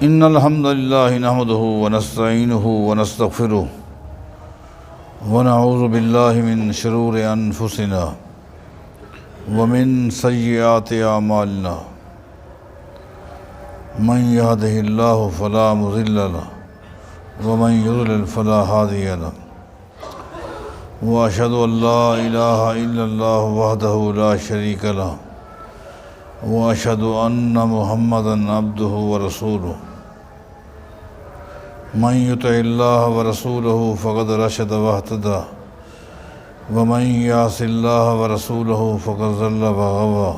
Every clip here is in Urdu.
إن الحمد لله نحمده ونستعينه ونستغفره ونعوذ بالله من شرور أنفسنا ومن سيئات أعمالنا من يهده الله فلا مضل له ومن يضلل فلا هادي له وأشهد أن لا إله إلا الله وحده لا شريك له وأشهد أن محمدًا عبده ورسوله من يطع الله ورسوله فقد رشد واهتدى ومن يعص الله ورسوله فقد ضل وغوى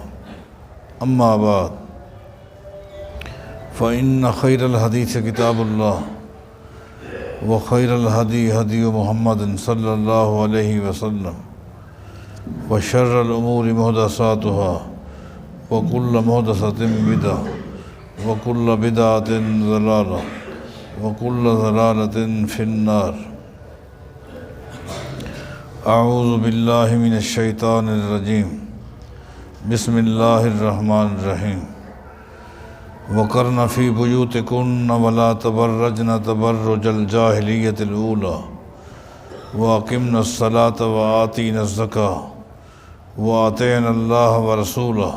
أما بعد فإن خير الحديث كتاب الله وخير الهدي هدي محمد صلى الله عليه وسلم وشر الأمور محدثاتها وكل محدثة بدعة وكل بدعة ضلالة وكل ضلالة في النار أعوذ بالله من الشيطان الرجيم بسم الله الرحمن الرحيم وقرن في بيوتكن ولا تبرجن تبرج الجاهلية الأولى وأقمنا الصلاة وآتينا الزكاة وأطعنا الله ورسوله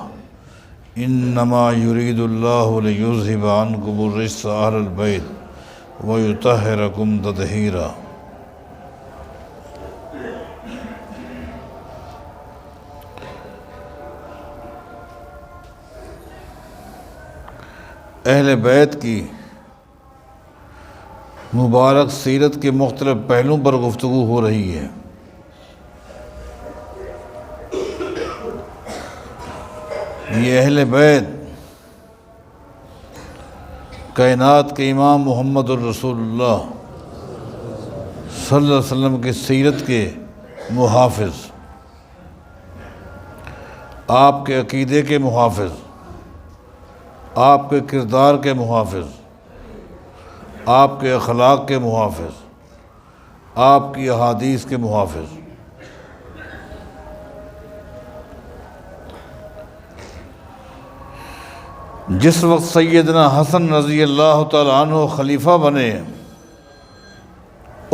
إنما يريد الله ليذهب عنكم الرجس أهل البيت ويطهركم تطهيرا۔ اہل بیت کی مبارک سیرت کے مختلف پہلوؤں پر گفتگو ہو رہی ہے۔ یہ اہل بیت کائنات کے امام محمد الرسول اللہ صلی اللہ علیہ وسلم کی سیرت کے محافظ، آپ کے عقیدے کے محافظ، آپ کے کردار کے محافظ، آپ کے اخلاق کے محافظ، آپ کی احادیث کے محافظ۔ جس وقت سیدنا حسن رضی اللہ تعالیٰ عنہ خلیفہ بنے،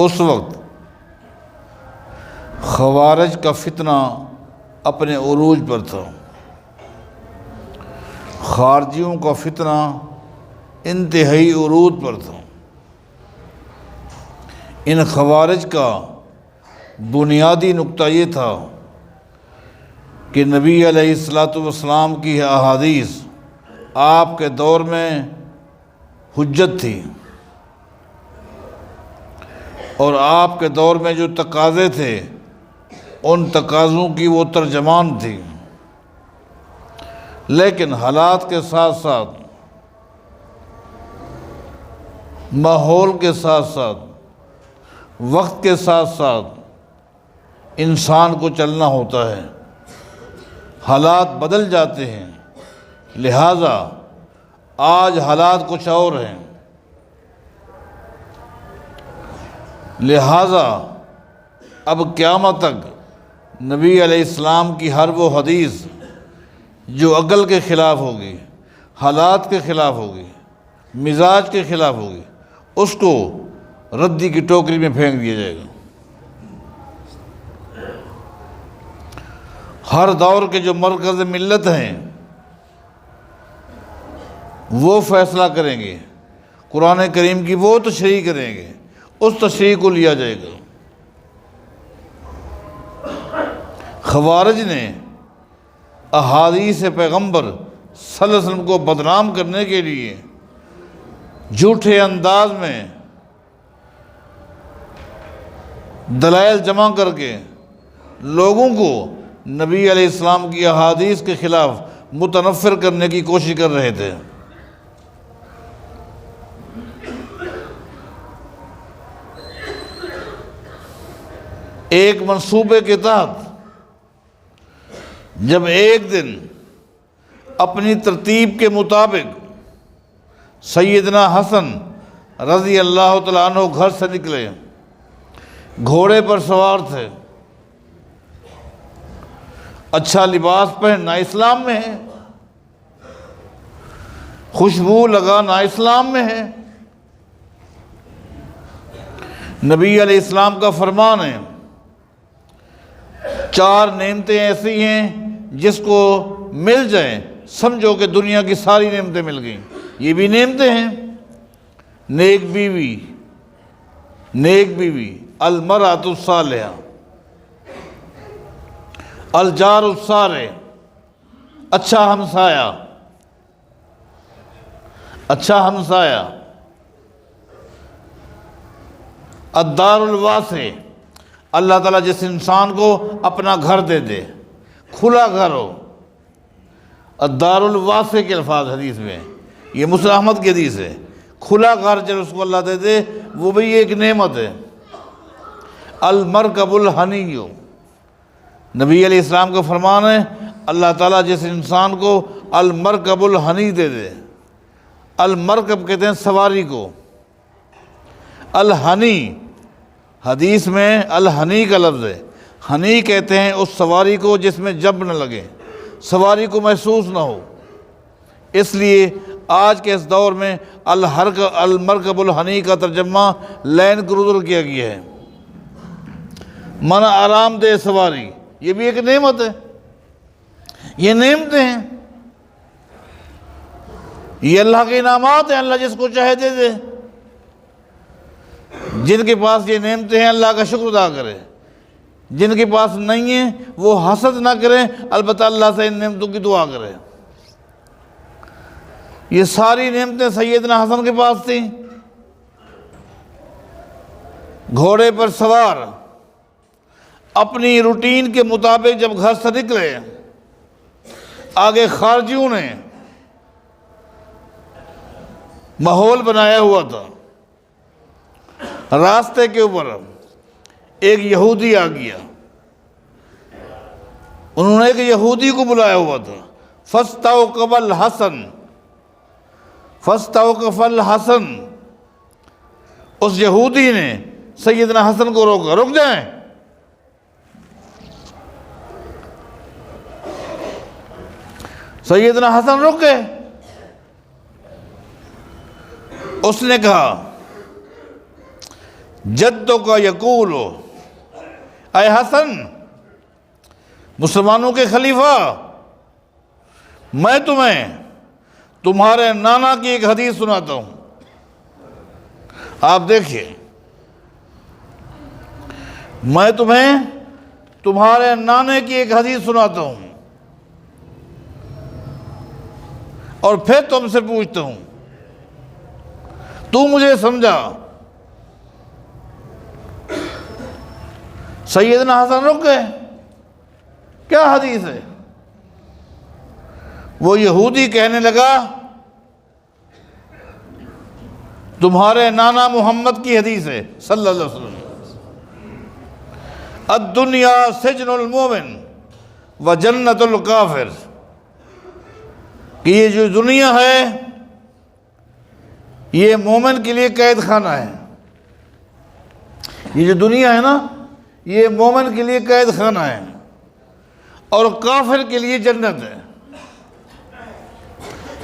اس وقت خوارج کا فتنہ اپنے عروج پر تھا۔ خارجیوں کا فتنہ انتہائی عروج پر تھا۔ ان خوارج کا بنیادی نقطہ یہ تھا کہ نبی علیہ الصلاۃ والسلام کی احادیث آپ کے دور میں حجت تھی، اور آپ کے دور میں جو تقاضے تھے ان تقاضوں کی وہ ترجمان تھی۔ لیکن حالات کے ساتھ ساتھ، ماحول کے ساتھ ساتھ، وقت کے ساتھ ساتھ انسان کو چلنا ہوتا ہے، حالات بدل جاتے ہیں، لہٰذا آج حالات کچھ اور ہیں۔ لہٰذا اب قیامت تک نبی علیہ السلام کی ہر وہ حدیث جو عقل کے خلاف ہوگی، حالات کے خلاف ہوگی، مزاج کے خلاف ہوگی، اس کو ردی کی ٹوکری میں پھینک دیا جائے گا۔ ہر دور کے جو مرکز ملت ہیں وہ فیصلہ کریں گے، قرآن کریم کی وہ تشریح کریں گے، اس تشریح کو لیا جائے گا۔ خوارج نے احادیث پیغمبر صلی اللہ علیہ وسلم کو بدنام کرنے کے لیے جھوٹے انداز میں دلائل جمع کر کے لوگوں کو نبی علیہ السلام کی احادیث کے خلاف متنفر کرنے کی کوشش کر رہے تھے۔ ایک منصوبے کے تحت جب ایک دن اپنی ترتیب کے مطابق سیدنا حسن رضی اللہ تعالیٰ عنہ گھر سے نکلے، گھوڑے پر سوار تھے، اچھا لباس پہننا اسلام میں ہے، خوشبو لگانا اسلام میں ہے۔ نبی علیہ السلام کا فرمان ہے، 4 نعمتیں ایسی ہیں جس کو مل جائیں سمجھو کہ دنیا کی ساری نعمتیں مل گئیں۔ یہ بھی نعمتیں ہیں، نیک بیوی، المرأۃ الصالحہ، الجار الصالح، اچھا ہمسایہ، الدار الواسع، اللہ تعالیٰ جس انسان کو اپنا گھر دے دے، کھلا گھر ہو، الدار الواسع کے الفاظ حدیث میں ہیں، یہ مسلم احمد کی حدیث ہے، کھلا گھر جب اس کو اللہ دے دے وہ بھی ایک نعمت ہے۔ المرکب الحنی، نبی علیہ السلام کا فرمان ہے اللہ تعالیٰ جس انسان کو المرکب الحنی دے دے، المرکب کہتے ہیں سواری کو، الحنی حدیث میں الحنی کا لفظ ہے، حنی کہتے ہیں اس سواری کو جس میں جب نہ لگے، سواری کو محسوس نہ ہو۔ اس لیے آج کے اس دور میں المرکب الحنی کا ترجمہ لینڈ کروزر کیا گیا ہے، مانا آرام دہ سواری، یہ بھی ایک نعمت ہے۔ یہ نعمتیں ہیں، یہ اللہ کے انعامات ہیں، اللہ جس کو چاہے دے دے۔ جن کے پاس یہ نعمتیں ہیں اللہ کا شکر ادا کرے، جن کے پاس نہیں ہیں وہ حسد نہ کریں، البتہ اللہ سے ان نعمتوں کی دعا کرے۔ یہ ساری نعمتیں سیدنا حسن کے پاس تھیں، گھوڑے پر سوار، اپنی روٹین کے مطابق جب گھر سے نکلے، آگے خارجیوں نے ماحول بنایا ہوا تھا، راستے کے اوپر ایک یہودی آ گیا، انہوں نے ایک یہودی کو بلایا ہوا تھا، فاستوقف الحسن، اس یہودی نے سیدنا حسن کو روکا، رک جائیں۔ سیدنا حسن رک گئے، اس نے کہا جدوں کا یقول، اے حسن مسلمانوں کے خلیفہ، میں تمہیں تمہارے نانا کی ایک حدیث سناتا ہوں۔ آپ دیکھیے، میں تمہیں تمہارے نانے کی ایک حدیث سناتا ہوں اور پھر تم سے پوچھتا ہوں، تو مجھے سمجھا۔ سیدنا حسن رک گئے، کیا حدیث ہے؟ وہ یہودی کہنے لگا تمہارے نانا محمد کی حدیث ہے صلی اللہ علیہ وسلم، الدنیا سجن المومن و جنت الکافر، کہ یہ جو دنیا ہے یہ مومن کے لیے قید خانہ ہے، یہ جو دنیا ہے نا یہ مومن کے لیے قید خانہ ہے اور کافر کے لیے جنت ہے،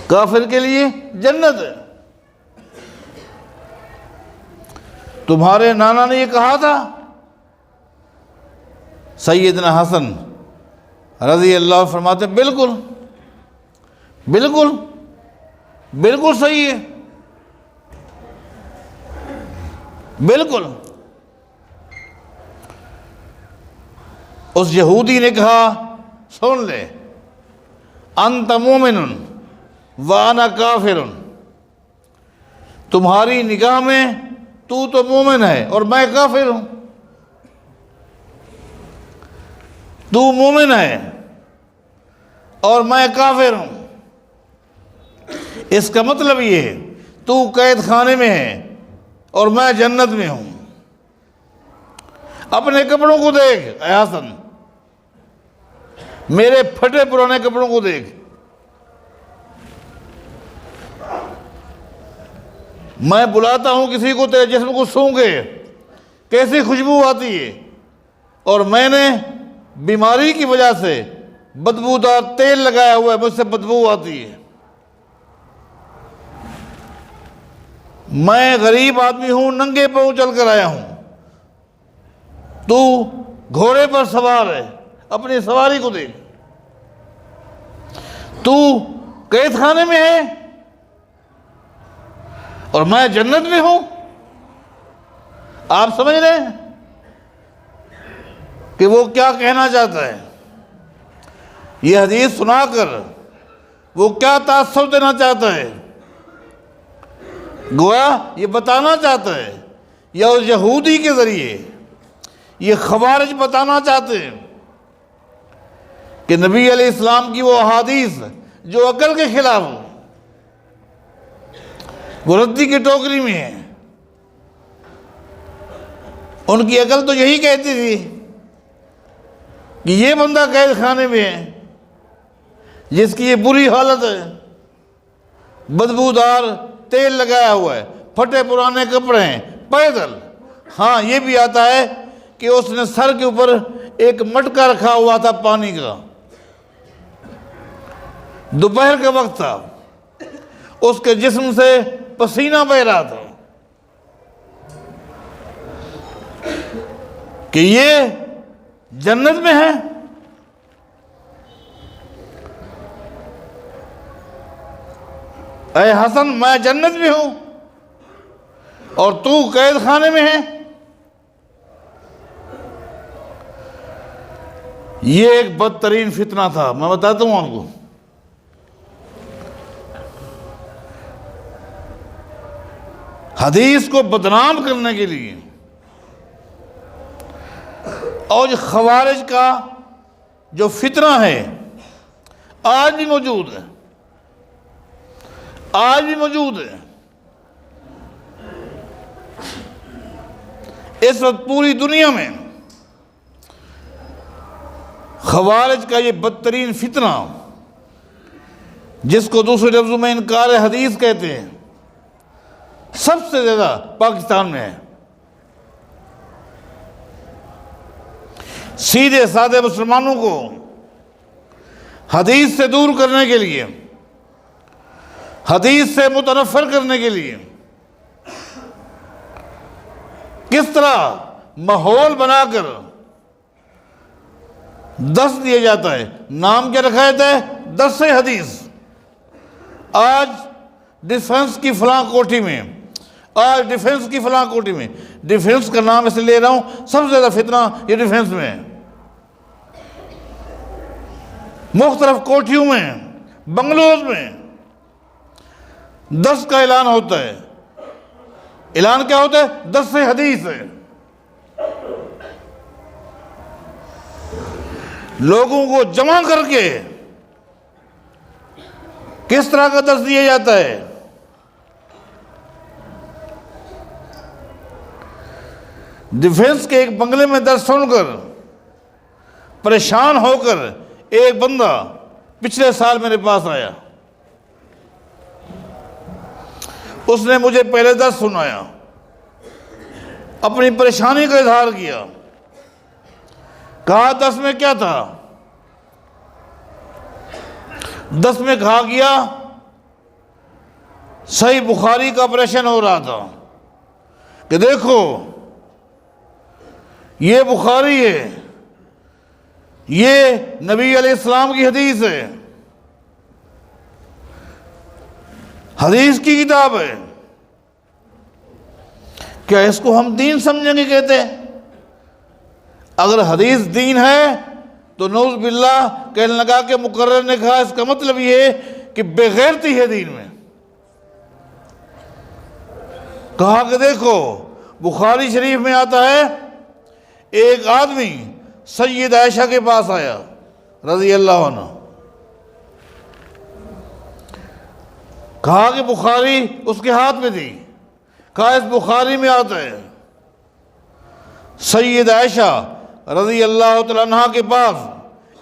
کافر کے لیے جنت ہے۔ تمہارے نانا نے یہ کہا تھا؟ سیدنا حسن رضی اللہ فرماتے بالکل بالکل بالکل صحیح ہے، بالکل۔ اس یہودی نے کہا سن لے، انت مومن وانا کافر، تمہاری نگاہ میں تو مومن ہے اور میں کافر ہوں، تو مومن ہے اور میں کافر ہوں، اس کا مطلب یہ ہے تو قید خانے میں ہے اور میں جنت میں ہوں۔ اپنے کپڑوں کو دیکھ اے حسن، میرے پھٹے پرانے کپڑوں کو دیکھ، میں بلاتا ہوں کسی کو تیرے جسم کو سونگے، کیسی خوشبو آتی ہے، اور میں نے بیماری کی وجہ سے بدبودار تیل لگایا ہوا ہے، مجھ سے بدبو آتی ہے۔ میں غریب آدمی ہوں، ننگے پاؤں چل کر آیا ہوں، تو گھوڑے پر سوار ہے، اپنی سواری کو دیکھ، تو قید خانے میں ہے اور میں جنت میں ہوں۔ آپ سمجھ رہے ہیں کہ وہ کیا کہنا چاہتا ہے؟ یہ حدیث سنا کر وہ کیا تاثر دینا چاہتا ہے؟ گویا یہ بتانا چاہتا ہے، یا اس یہودی کے ذریعے یہ خوارج بتانا چاہتے ہیں کہ نبی علیہ السلام کی وہ احادیث جو عقل کے خلاف ہو، وہ ردی کی ٹوکری میں ہے۔ ان کی عقل تو یہی کہتی تھی کہ یہ بندہ قید خانے میں ہے، جس کی یہ بری حالت ہے، بدبودار تیل لگایا ہوا ہے، پھٹے پرانے کپڑے ہیں، پیدل۔ ہاں یہ بھی آتا ہے کہ اس نے سر کے اوپر ایک مٹکا رکھا ہوا تھا پانی کا، دوپہر کا وقت تھا، اس کے جسم سے پسینہ بہہ رہا تھا کہ یہ جنت میں ہے۔ اے حسن، میں جنت میں ہوں اور تو قید خانے میں ہے۔ یہ ایک بدترین فتنہ تھا، میں بتاتا ہوں آپ کو۔ حدیث کو بدنام کرنے کے لیے، اور خوارج کا جو فتنہ ہے آج بھی موجود ہے، آج بھی موجود ہے۔ اس وقت پوری دنیا میں خوارج کا یہ بدترین فتنہ، جس کو دوسرے لفظوں میں انکار حدیث کہتے ہیں، سب سے زیادہ پاکستان میں ہے۔ سیدھے سادے مسلمانوں کو حدیث سے دور کرنے کے لیے، حدیث سے متنفر کرنے کے لیے کس طرح ماحول بنا کر درس دیا جاتا ہے۔ نام کیا رکھا جاتا ہے؟ درس حدیث۔ آج ڈیفنس کی فلاں کوٹھی میں، آج ڈیفنس کی فلاں کوٹھی میں، ڈیفنس کا نام اس لیے لے رہا ہوں، سب سے زیادہ فتنہ یہ ڈیفنس میں ہے۔ مختلف کوٹھیوں میں، بنگلوز میں درس کا اعلان ہوتا ہے۔ اعلان کیا ہوتا ہے؟ درس حدیث ہے۔ لوگوں کو جمع کر کے کس طرح کا درس دیا جاتا ہے؟ ڈیفنس کے ایک بنگلے میں درس سن کر پریشان ہو کر ایک بندہ پچھلے سال میرے پاس آیا، اس نے مجھے پہلے درس سنایا، اپنی پریشانی کا اظہار کیا، کہا درس میں کیا تھا؟ درس میں کہا گیا صحیح بخاری کا آپریشن ہو رہا تھا کہ دیکھو یہ بخاری ہے، یہ نبی علیہ السلام کی حدیث ہے، حدیث کی کتاب ہے، کیا اس کو ہم دین سمجھیں گے؟ کہتے ہیں اگر حدیث دین ہے تو نعوذ باللہ کہنے لگا کہ مقرر نے کہا اس کا مطلب یہ ہے کہ بے غیرتی ہے دین میں۔ کہا کہ دیکھو بخاری شریف میں آتا ہے ایک آدمی سید عائشہ کے پاس آیا رضی اللہ عنہ، کہا کہ بخاری اس کے ہاتھ میں تھی، کہا اس بخاری میں آتا ہے سید عائشہ رضی اللہ تعالیٰ عنہ کے پاس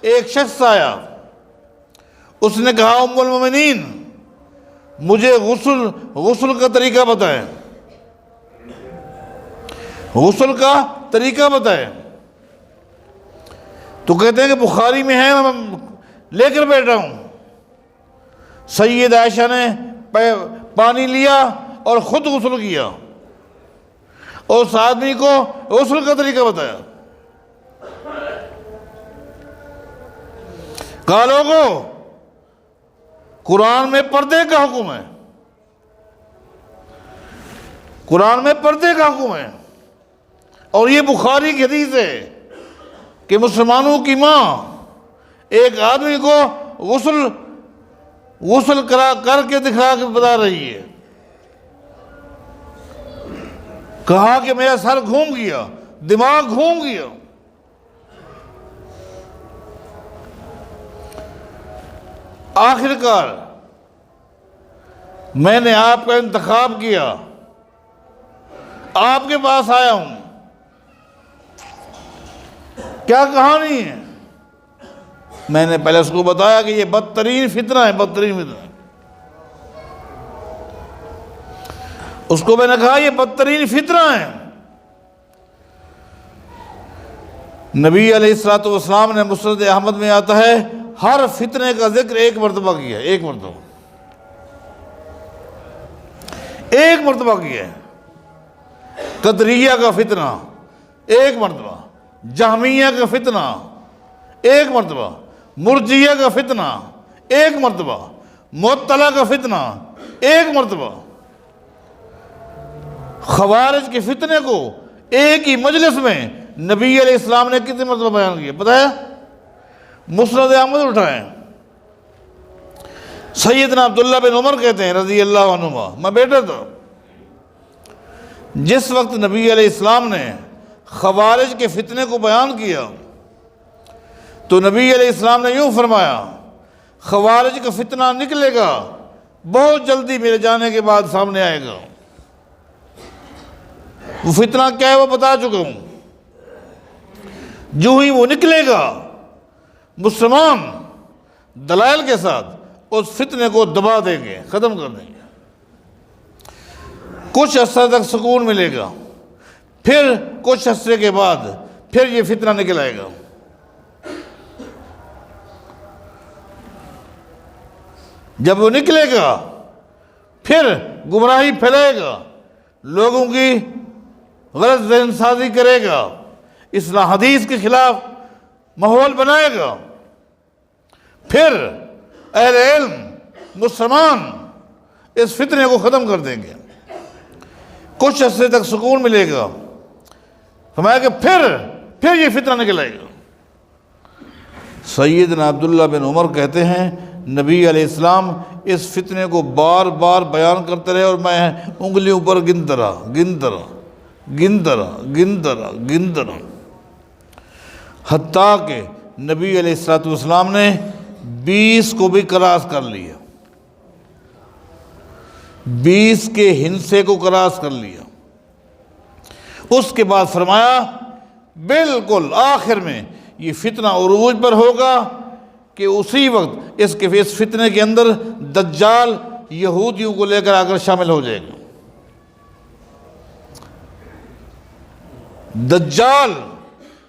ایک شخص آیا، اس نے کہا ام المومنین مجھے غسل کا طریقہ بتائیں، غسل کا طریقہ بتائیں۔ تو کہتے ہیں کہ بخاری میں ہے، میں لے کر بیٹھا ہوں۔ سید عائشہ نے پانی لیا اور خود غسل کیا اور اس آدمی کو غسل کا طریقہ بتایا. کہا لوگو قرآن میں پردے کا حکم ہے، قرآن میں پردے کا حکم ہے. اور یہ بخاری کی حدیث ہے کہ مسلمانوں کی ماں ایک آدمی کو غسل کر کے دکھا کے بتا رہی ہے. کہا کہ میرا سر گھوم گیا، دماغ گھوم گیا. آخر کار میں نے آپ کا انتخاب کیا، آپ کے پاس آیا ہوں. کیا کہانی ہے؟ میں نے پہلے اس کو بتایا کہ یہ بدترین فتنہ ہے، بدترین فتنہ ہے. اس کو میں نے کہا یہ بدترین فتنہ ہے. نبی علیہ الصلوۃ والسلام نے مسند احمد میں آتا ہے ہر فتنے کا ذکر ایک مرتبہ کیا ہے، ایک مرتبہ کیا ہے. قدریہ کا فتنہ ایک مرتبہ، جہمیہ کا فتنہ ایک مرتبہ، مرجیہ کا فتنہ ایک مرتبہ، معطلہ کا فتنہ ایک مرتبہ. خوارج کے فتنے کو ایک ہی مجلس میں نبی علیہ السلام نے کتنے مرتبہ بیان کیا پتہ ہے؟ مسند احمد اٹھائیں. سیدنا عبداللہ بن عمر کہتے ہیں رضی اللہ عنہما، میں بیٹا تھا جس وقت نبی علیہ السلام نے خوارج کے فتنے کو بیان کیا تو نبی علیہ السلام نے یوں فرمایا خوارج کا فتنہ نکلے گا، بہت جلدی میرے جانے کے بعد سامنے آئے گا. وہ فتنہ کیا ہے وہ بتا چکا ہوں. جو ہی وہ نکلے گا مسلمان دلائل کے ساتھ اس فتنے کو دبا دیں گے، ختم کر دیں گے. کچھ عرصہ تک سکون ملے گا، پھر کچھ عرصے کے بعد پھر یہ فتنہ نکل آئے گا. جب وہ نکلے گا پھر گمراہی پھیلائے گا، لوگوں کی غلط ذہن سازی کرے گا، اصلاح حدیث کے خلاف ماحول بنائے گا. پھر اہل علم مسلمان اس فتنے کو ختم کر دیں گے. کچھ عرصے تک سکون ملے گا، فرمایا کہ پھر یہ فتنہ نکل آئے گا. سیدنا عبداللہ بن عمر کہتے ہیں نبی علیہ السلام اس فتنے کو بار بار بیان کرتے رہے اور میں انگلیوں پر گنتا رہا حتیٰ کہ نبی علیہ السلام نے 20 کو بھی کراس کر لیا، 20 کے ہندسے کو کراس کر لیا. اس کے بعد فرمایا بالکل آخر میں یہ فتنہ عروج پر ہوگا کہ اسی وقت اس فتنے کے اندر دجال یہودیوں کو لے کر آ کر شامل ہو جائے گا. دجال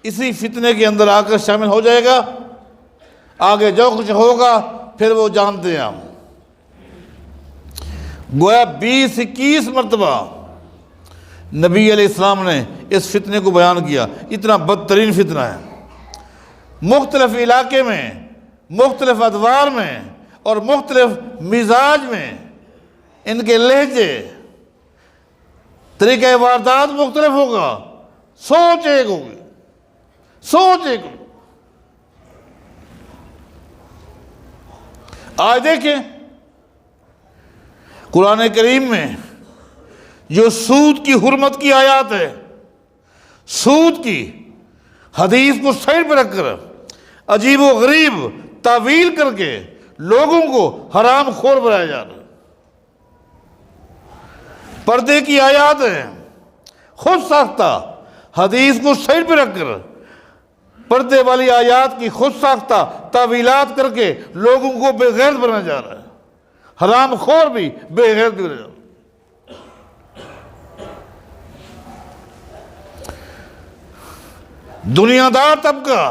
اسی فتنے کے اندر آ کر شامل ہو جائے گا. آگے جو کچھ ہوگا پھر وہ جانتے ہیں ہم. گویا 20-21 مرتبہ نبی علیہ السلام نے اس فتنے کو بیان کیا. اتنا بدترین فتنہ ہے. مختلف علاقے میں، مختلف ادوار میں اور مختلف مزاج میں ان کے لہجے، طریقہ واردات مختلف ہوگا، سوچ ایک ہوگی. آج دیکھیں قرآن کریم میں جو سود کی حرمت کی آیات ہے، سود کی حدیث کو سائڈ پہ رکھ کر عجیب و غریب تعویل کر کے لوگوں کو حرام خور بنایا جا رہا ہے. پردے کی آیات ہیں، خود ساختہ حدیث کو سائڈ پہ رکھ کر پردے والی آیات کی خود ساختہ تعویلات کر کے لوگوں کو بے غیرت بنایا جا رہا ہے. حرام خور بھی بے غیرت بھی بنا جا رہا ہے. دنیا دار طبقہ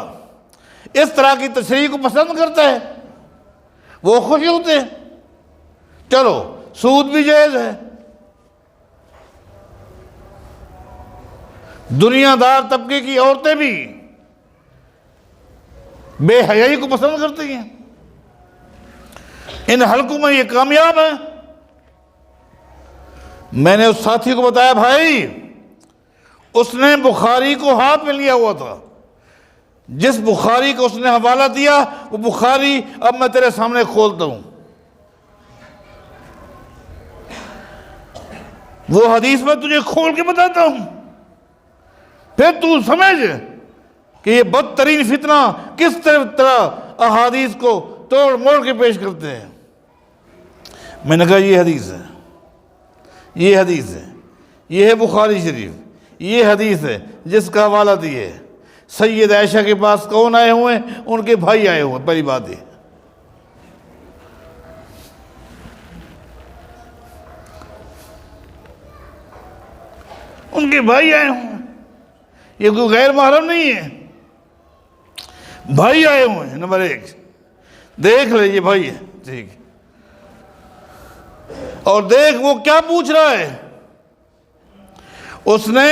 اس طرح کی تشریح کو پسند کرتا ہے، وہ خوش ہوتے ہیں. چلو سود بھی جائز ہے، دنیا دار طبقے کی عورتیں بھی بے حیائی کو پسند کرتی ہیں۔ ان حلقوں میں یہ کامیاب ہے۔ میں نے اس ساتھی کو بتایا، بھائی اس نے بخاری کو ہاتھ میں لیا ہوا تھا، جس بخاری کو اس نے حوالہ دیا وہ بخاری اب میں تیرے سامنے کھولتا ہوں، وہ حدیث میں تجھے کھول کے بتاتا ہوں، پھر تو سمجھ کہ یہ بدترین فتنہ کس طرح احادیث کو توڑ موڑ کے پیش کرتے ہیں۔ میں نے کہا یہ حدیث ہے، یہ حدیث ہے، یہ ہے بخاری شریف، یہ حدیث ہے جس کا حوالہ دیے سید عائشہ کے پاس کون آئے ہوئے ہیں؟ ان کے بھائی آئے ہوئے ہیں۔ پہلی بات یہ، ان کے بھائی آئے ہوئے ہیں، یہ کوئی غیر محرم نہیں ہے، بھائی آئے ہوئے ہیں۔ نمبر ایک، دیکھ لے یہ بھائی ہے، ٹھیک، اور دیکھ وہ کیا پوچھ رہا ہے۔ اس نے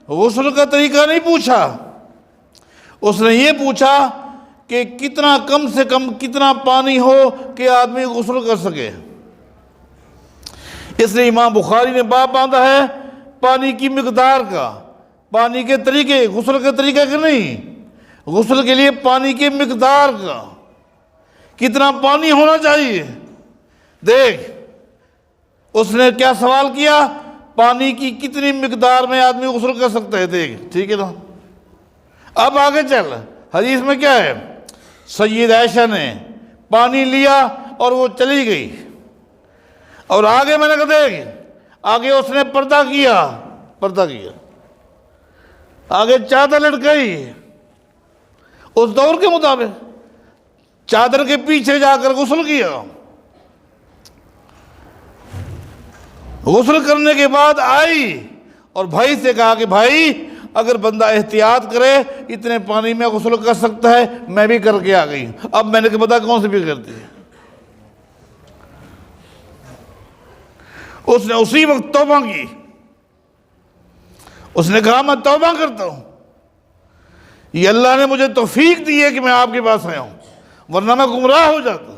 غسل کا طریقہ نہیں پوچھا، اس نے یہ پوچھا کہ کتنا کم سے کم کتنا پانی ہو کہ آدمی غسل کر سکے۔ اس لیے امام بخاری نے باب باندھا ہے پانی کی مقدار کا، پانی کے طریقے، غسل کے طریقے کا نہیں، غسل کے لیے پانی کی مقدار کا، کتنا پانی ہونا چاہیے۔ دیکھ اس نے کیا سوال کیا، پانی کی کتنی مقدار میں آدمی غسل کر سکتا ہے، دیکھ، ٹھیک ہے نا۔ اب آگے چل، حدیث میں کیا ہے، سید عائشہ نے پانی لیا اور وہ چلی گئی، اور آگے میں نے کہا دیکھ، آگے اس نے پردہ کیا، آگے چادر لٹکائی، اس دور کے مطابق چادر کے پیچھے جا کر غسل کیا۔ غسل کرنے کے بعد آئی اور بھائی سے کہا کہ بھائی اگر بندہ احتیاط کرے اتنے پانی میں غسل کر سکتا ہے، میں بھی کر کے آ گئی۔ اب میں نے کہا بتا کون سی بھی کرتی ہے؟ اس نے اسی وقت توبہ کی، اس نے کہا میں توبہ کرتا ہوں، یہ اللہ نے مجھے توفیق دی ہے کہ میں آپ کے پاس آیا ہوں، ورنہ میں گمراہ ہو جاتا۔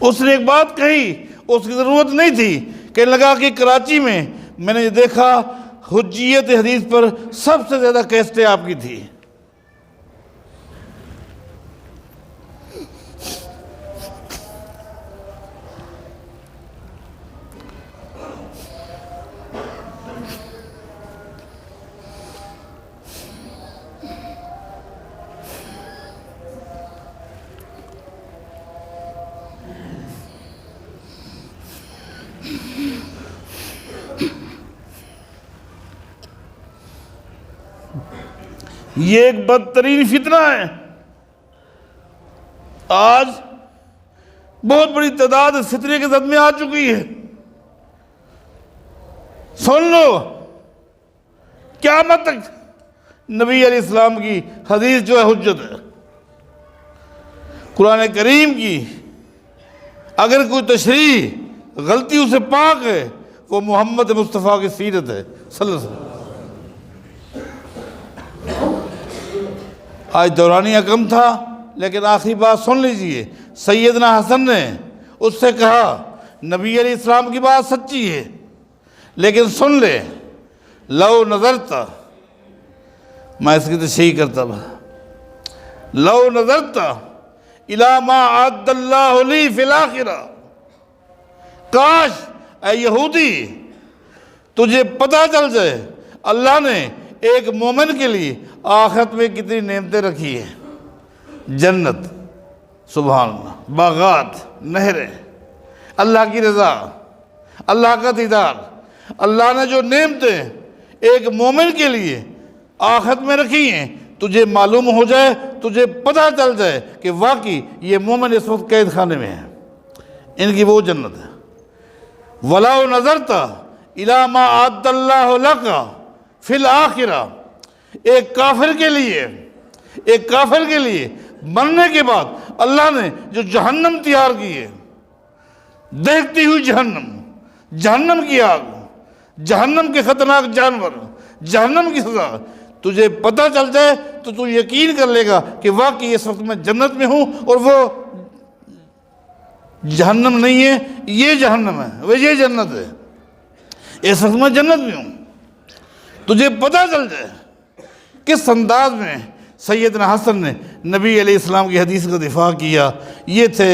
اس نے ایک بات کہی، اس کی ضرورت نہیں تھی، کہنے لگا کہ کراچی میں میں نے دیکھا حجیت حدیث پر سب سے زیادہ کیسٹیں آپ کی تھی۔ یہ ایک بدترین فتنہ ہے۔ آج بہت بڑی تعداد اس فتنے کے زد میں آ چکی ہے۔ سن لو، قیامت تک نبی علیہ السلام کی حدیث جو ہے حجت ہے، قرآن کریم کی اگر کوئی تشریح غلطیوں سے پاک ہے وہ محمد مصطفیٰ کی سیرت ہے صلی اللہ علیہ وسلم۔ آج دورانیہ کم تھا لیکن آخری بات سن لیجئے، سیدنا حسن نے اس سے کہا نبی علیہ السلام کی بات سچی ہے لیکن سن لے، لو نظرت، میں اس کی تشریح کرتا ہوں، لو نظرت الی ما اعد اللہ لی فی الاخرہ، کاش اے یہودی تجھے پتہ چل جائے اللہ نے ایک مومن کے لیے آخرت میں کتنی نعمتیں رکھی ہیں، جنت، سبحان اللہ، باغات، نہریں، اللہ کی رضا، اللہ کا دیدار، اللہ نے جو نعمتیں ایک مومن کے لیے آخرت میں رکھی ہیں، تجھے معلوم ہو جائے، تجھے پتہ چل جائے کہ واقعی یہ مومن اس وقت قید خانے میں ہے، ان کی وہ جنت ہے۔ وَلَوْ نَظَرْتَ إِلَى مَا أَعَدَّ اللَّهُ لَكَ فِي الْآخِرَةِ، ایک کافر کے لیے مرنے کے بعد اللہ نے جو جہنم تیار کی ہے، دیکھتی ہوئی جہنم کی آگ، جہنم کے خطرناک جانور، جہنم کی سزا تجھے پتہ چل جائے تو تو یقین کر لے گا کہ واقعی اس وقت میں جنت میں ہوں، اور وہ جہنم نہیں ہے، یہ جہنم ہے، وہ یہ جنت ہے، اس وقت میں جنت میں ہوں۔ تجھے پتہ چل جائے کس انداز میں سیدنا حسن نے نبی علیہ السلام کی حدیث کا دفاع کیا۔ یہ تھے،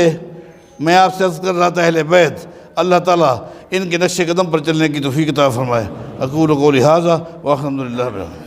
میں آپ سے عرض کر رہا تھا، اہل بیت، اللہ تعالیٰ ان کے نقش قدم پر چلنے کی توفیق عطا فرمائے۔ اقول قولی ھذا والحمد للہ رب العالمین۔